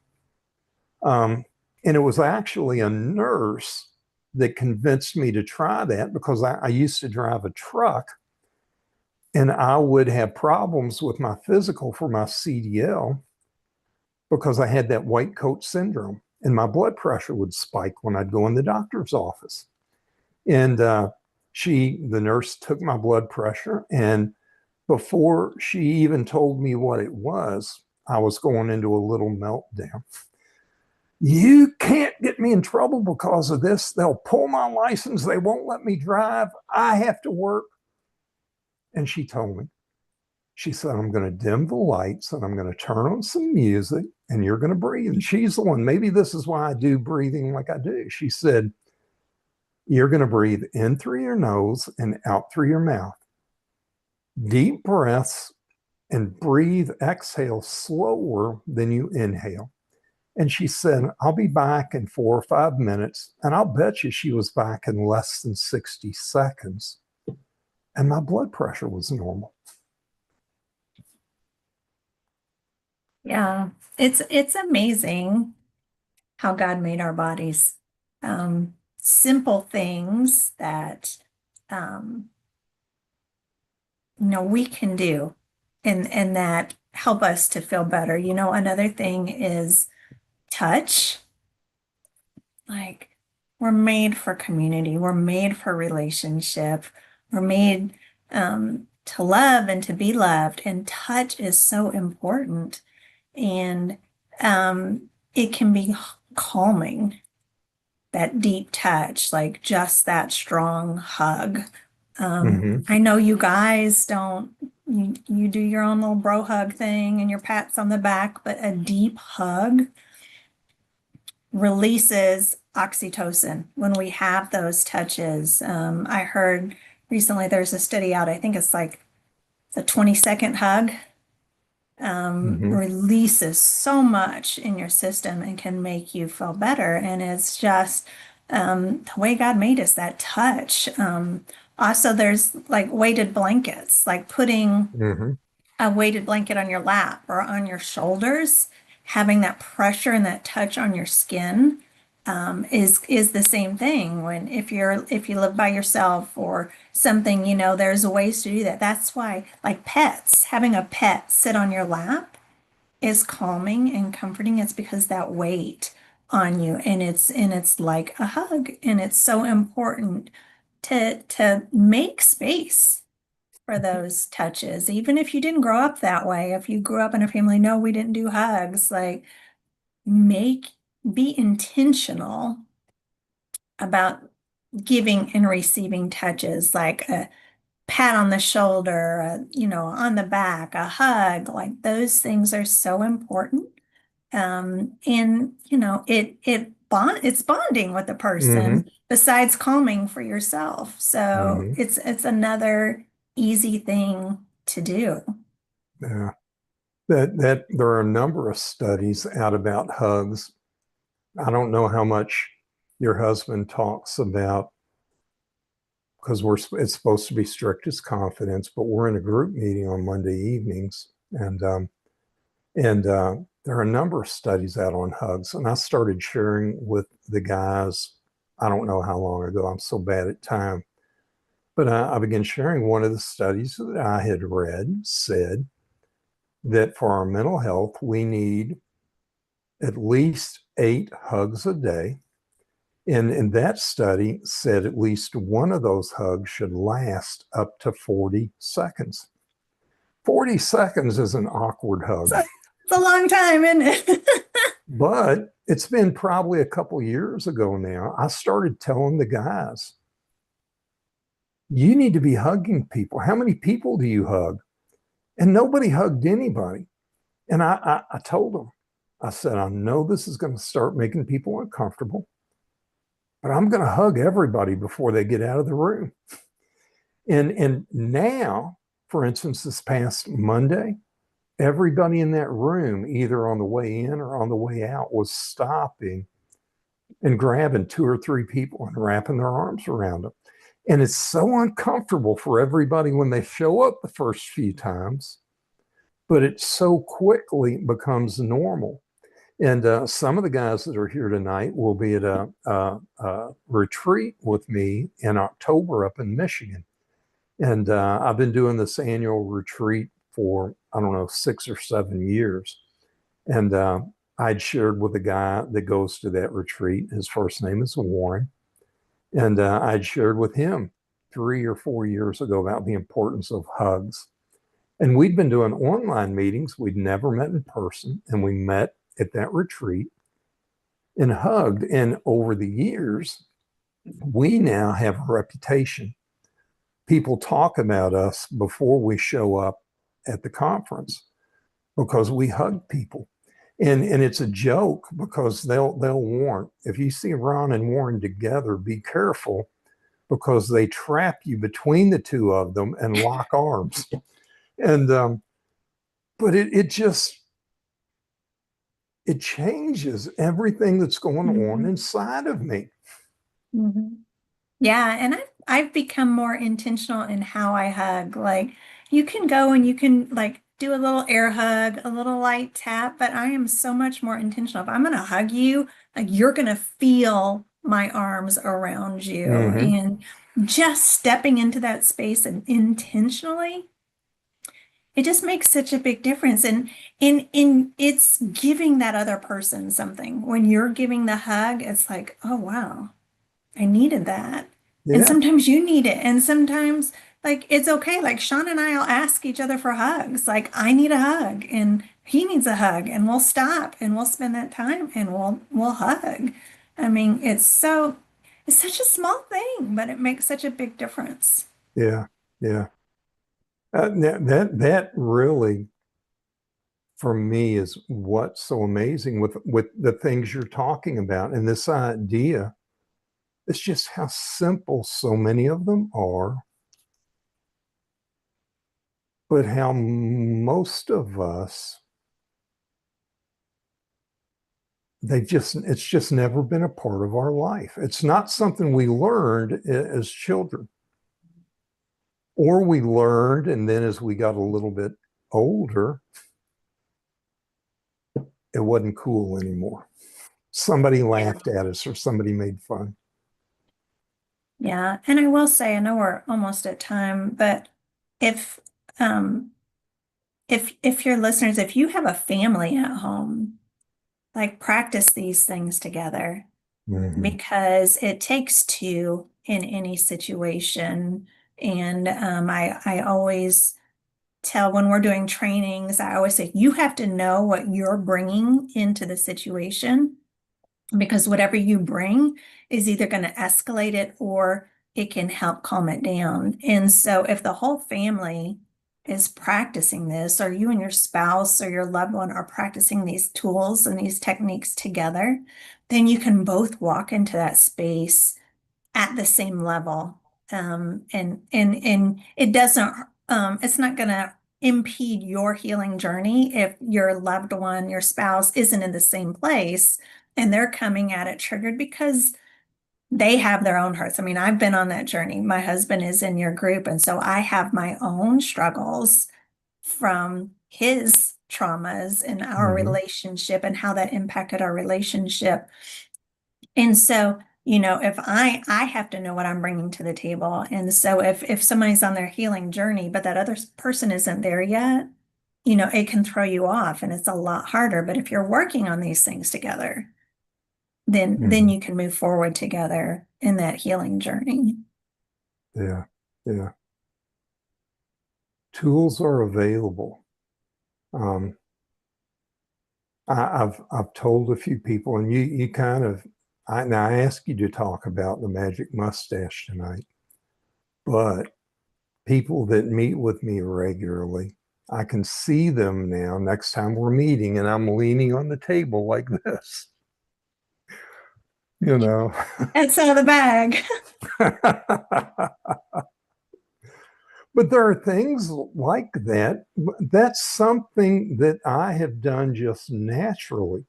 And it was actually a nurse that convinced me to try that because I used to drive a truck and I would have problems with my physical for my CDL because I had that white coat syndrome and my blood pressure would spike when I'd go in the doctor's office. And the nurse took my blood pressure, and before she even told me what it was, I was going into a little meltdown. You can't get me in trouble because of this. They'll pull my license. They won't let me drive. I have to work. And she told me, she said, I'm going to dim the lights and I'm going to turn on some music and you're going to breathe. And she's the one, maybe this is why I do breathing like I do. She said, you're going to breathe in through your nose and out through your mouth. Deep breaths and breathe, exhale slower than you inhale. And she said, I'll be back in 4 or 5 minutes. And I'll bet you she was back in less than 60 seconds. And my blood pressure was normal. Yeah, it's amazing how God made our bodies. Simple things that um, we can do and that help us to feel better. Another thing is touch. Like, we're made for community, we're made for relationship, we're made to love and to be loved, and touch is so important. And it can be calming, that deep touch, like just that strong hug. I know you guys don't, you do your own little bro hug thing and your pats on the back, but a deep hug releases oxytocin when we have those touches. I heard recently there's a study out, I think it's like the 20-second hug releases so much in your system and can make you feel better. And it's just the way God made us, that touch. Also, there's like weighted blankets, like putting a weighted blanket on your lap or on your shoulders, having that pressure and that touch on your skin is the same thing. When if you live by yourself or something, there's ways to do that. That's why, like pets, having a pet sit on your lap is calming and comforting. It's because that weight on you, and it's like a hug, and it's so important to make space for those touches, even if you didn't grow up that way. If you grew up in a family, no, we didn't do hugs, like be intentional about giving and receiving touches, like a pat on the shoulder, on the back, a hug. Like, those things are so important. And it's bonding with the person besides calming for yourself. So it's another easy thing to do. Yeah. That there are a number of studies out about hugs. I don't know how much your husband talks about because it's supposed to be strictest confidence, but we're in a group meeting on Monday evenings, and there are a number of studies out on hugs, and I started sharing with the guys. I don't know how long ago. I'm so bad at time, but I began sharing one of the studies that I had read said that for our mental health, we need at least 8 hugs a day. And that study said at least one of those hugs should last up to 40 seconds. 40 seconds is an awkward hug. It's a long time, isn't it? But it's been probably a couple years ago now. I started telling the guys, you need to be hugging people. How many people do you hug? And nobody hugged anybody. And I told them, I said, I know this is going to start making people uncomfortable, but I'm going to hug everybody before they get out of the room. And now, for instance, this past Monday, everybody in that room, either on the way in or on the way out, was stopping and grabbing 2 or 3 people and wrapping their arms around them. And it's so uncomfortable for everybody when they show up the first few times, but it so quickly becomes normal. And some of the guys that are here tonight will be at a retreat with me in October up in Michigan. And I've been doing this annual retreat for, I don't know, 6 or 7 years. And I'd shared with a guy that goes to that retreat. His first name is Warren. And I'd shared with him 3 or 4 years ago about the importance of hugs. And we'd been doing online meetings. We'd never met in person. And we met at that retreat and hugged. And over the years, we now have a reputation. People talk about us before we show up at the conference because we hug people. And it's a joke because they'll warn. If you see Ron and Warren together, be careful because they trap you between the two of them and lock arms. And but it just it changes everything that's going on inside of me. Yeah, and I've become more intentional in how I hug. Like you can go and you can like do a little air hug, a little light tap, but I am so much more intentional. If I'm gonna hug you, like you're gonna feel my arms around you. Mm-hmm. And just stepping into that space and intentionally, it just makes such a big difference. And in it's giving that other person something. When you're giving the hug, it's like, oh wow. I needed that. And Yeah, sometimes you need it. And sometimes like it's okay. Like Sean and I'll ask each other for hugs. Like I need a hug and he needs a hug and we'll stop and we'll spend that time and we'll hug. I mean, it's such a small thing, but it makes such a big difference. yeah, yeah. That really, for me, is what's so amazing with the things you're talking about, and this idea. It's just how simple so many of them are, but how most of us, it's just never been a part of our life. It's not something we learned as children, or we learned, and then as we got a little bit older, it wasn't cool anymore. Somebody Yeah. laughed at us or somebody made fun. Yeah. And I will say, I know we're almost at time, but if um if your listeners, if you have a family at home, like practice these things together Mm-hmm. because it takes two in any situation. And I always tell when we're doing trainings, I always say you have to know what you're bringing into the situation because whatever you bring is either going to escalate it or it can help calm it down. And so if the whole family is practicing this, or you and your spouse or your loved one are practicing these tools and these techniques together, then you can both walk into that space at the same level. And it doesn't it's not gonna impede your healing journey if your loved one, your spouse isn't in the same place and they're coming at it triggered because they have their own hurts. I mean, I've been on that journey. My husband is in your group, and so I have my own struggles from his traumas in our Hmm. relationship and how that impacted our relationship. And so, you know, if I have to know what I'm bringing to the table. And so if somebody's on their healing journey, but that other person isn't there yet, you know, it can throw you off and it's a lot harder. But if you're working on these things together, then Hmm. you can move forward together in that healing journey. Yeah. Yeah. Tools are available. Um, I've told a few people, and you kind of now I ask you to talk about the magic mustache tonight, but people that meet with me regularly, I can see them now next time we're meeting, and I'm leaning on the table like this, you know. It's out of the bag. But there are things like that. That's something that I have done just naturally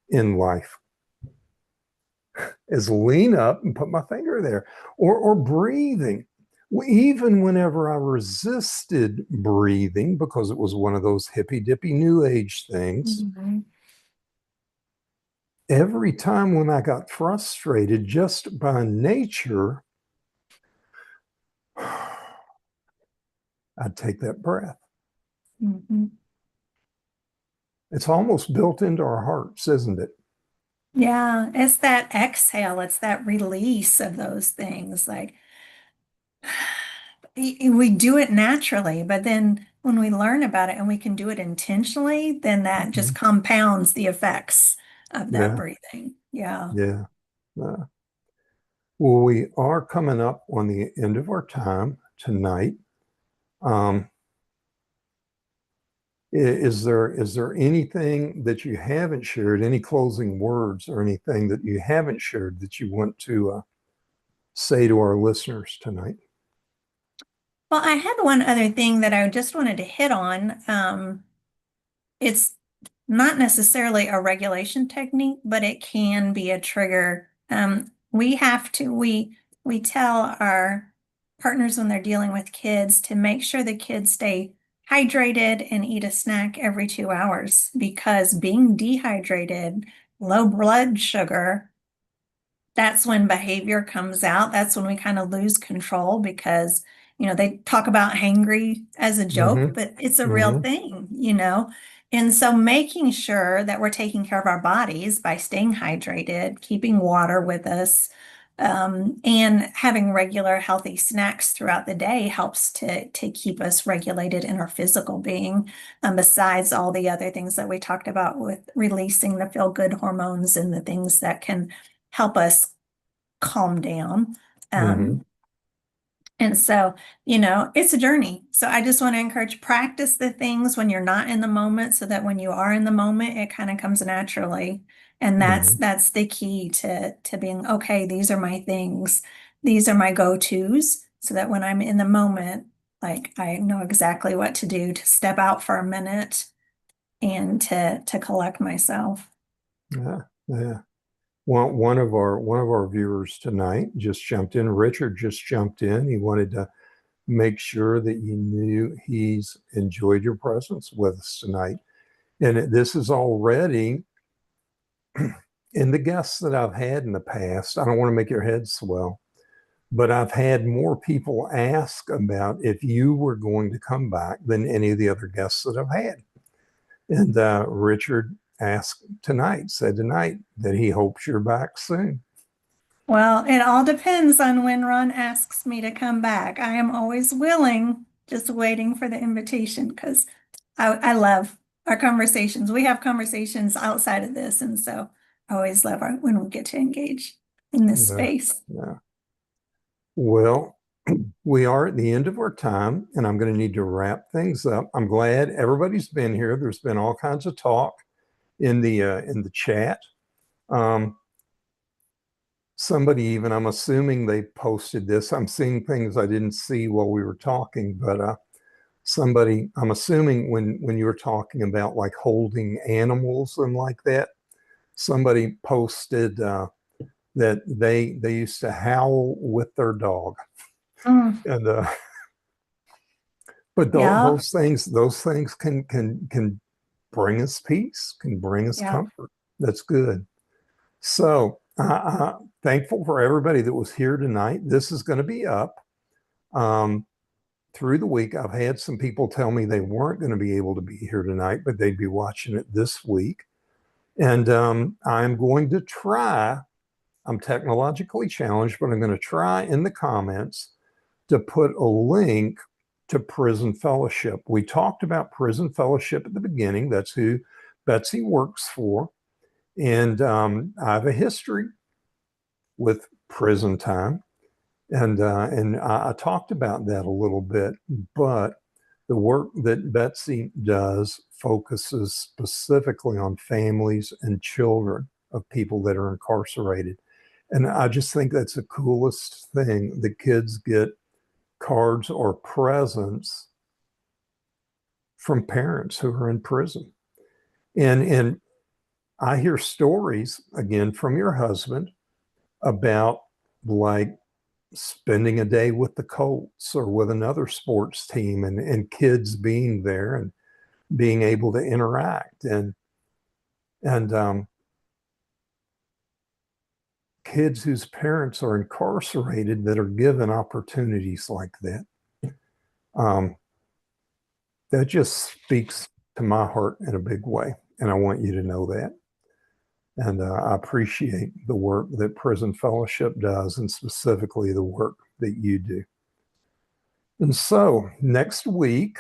in life is lean up and put my finger there or breathing. Even whenever I resisted breathing because it was one of those hippy dippy new age things, Mhm. every time when I got frustrated just by nature, I'd take that breath. Mhm. It's almost built into our hearts, isn't it? Yeah, it's that exhale, it's that release of those things. Like we do it naturally, but then when we learn about it and we can do it intentionally, then that just Mhm. compounds the effects of that Yeah, breathing. Yeah. yeah. Uh, well, we are coming up on the end of our time tonight. Um, is there anything that you haven't shared, any closing words or anything that you haven't shared that you want to say to our listeners tonight? Well, I had one other thing that I just wanted to hit on. It's not necessarily a regulation technique, but it can be a trigger. We tell our partners when they're dealing with kids to make sure the kids stay hydrated and eat a snack every 2 hours because being dehydrated, low blood sugar, that's when behavior comes out. That's when we kind of lose control because, you know, they talk about hangry as a joke, Mm-hmm. but it's a real Mm-hmm. thing, you know? And so making sure that we're taking care of our bodies by staying hydrated, keeping water with us, and having regular healthy snacks throughout the day helps to keep us regulated in our physical being, besides all the other things that we talked about with releasing the feel-good hormones and the things that can help us calm down. Mm-hmm. Um, and so, you know, it's a journey. So I just want to encourage practice the things when you're not in the moment so that when you are in the moment, it kind of comes naturally. And Mm-hmm. that's the key to being okay, these are my things. These are my go-tos so that when I'm in the moment, like I know exactly what to do to step out for a minute and to collect myself. Yeah. Yeah. One of our viewers tonight just jumped in. Richard just jumped in. He wanted to make sure that you knew he's enjoyed your presence with us tonight. And this is already in the guests that I've had in the past. I don't want to make your head swell, but I've had more people ask about if you were going to come back than any of the other guests that I've had. And Richard said tonight that he hopes you're back soon. Well, it all depends on when Ron asks me to come back. I am always willing, just waiting for the invitation because I love our conversations. We have conversations outside of this, and so I always love when we get to engage in this Yeah, space. yeah. Well, we are at the end of our time, and I'm going to need to wrap things up. I'm glad everybody's been here. There's been all kinds of talk in the chat. Um, Somebody even, I'm assuming they posted this. I'm seeing things I didn't see while we were talking, but somebody, I'm assuming when you were talking about like holding animals and like that, somebody posted that they used to howl with their dog. Mm, And but yeah, those things can bring us peace, can bring us yeah, comfort. That's good. So thankful for everybody that was here tonight. This is going to be up um, through the week. I've had some people tell me they weren't going to be able to be here tonight, but they'd be watching it this week. And I'm going to try. I'm technologically challenged, but I'm going to try in the comments to put a link to Prison Fellowship. We talked about Prison Fellowship at the beginning. That's who Betsy works for. And I have a history with prison time. And I talked about that a little bit, but the work that Betsy does focuses specifically on families and children of people that are incarcerated. And I just think that's the coolest thing. The kids get cards or presents from parents who are in prison. And I hear stories again from your husband about like spending a day with the Colts or with another sports team and kids being there and being able to interact and kids whose parents are incarcerated that are given opportunities like that. Um, that just speaks to my heart in a big way. And I want you to know that. And I appreciate the work that Prison Fellowship does, and specifically the work that you do. And so next week,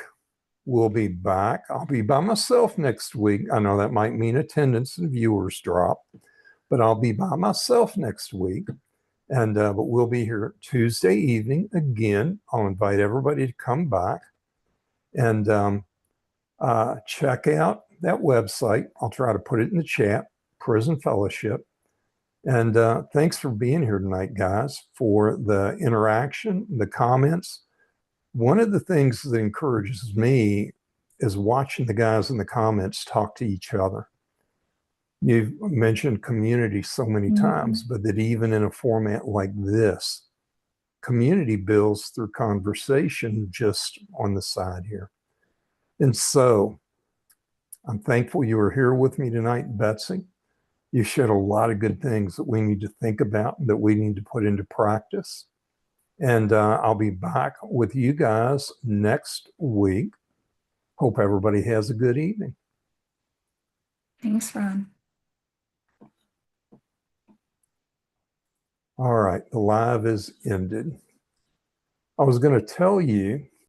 we'll be back. I'll be by myself next week. I know that might mean attendance and viewers drop, but I'll be by myself next week. And but we'll be here Tuesday evening again. I'll invite everybody to come back and check out that website. I'll try to put it in the chat, Prison Fellowship. And thanks for being here tonight, guys, for the interaction, the comments. One of the things that encourages me is watching the guys in the comments talk to each other. You've mentioned community so many times, but that even in a format like this, community builds through conversation just on the side here. And so I'm thankful you were here with me tonight, Betsy. You shared a lot of good things that we need to think about, that we need to put into practice. And I'll be back with you guys next week. Hope everybody has a good evening. Thanks, Ron. All right, the live is ended. I was going to tell you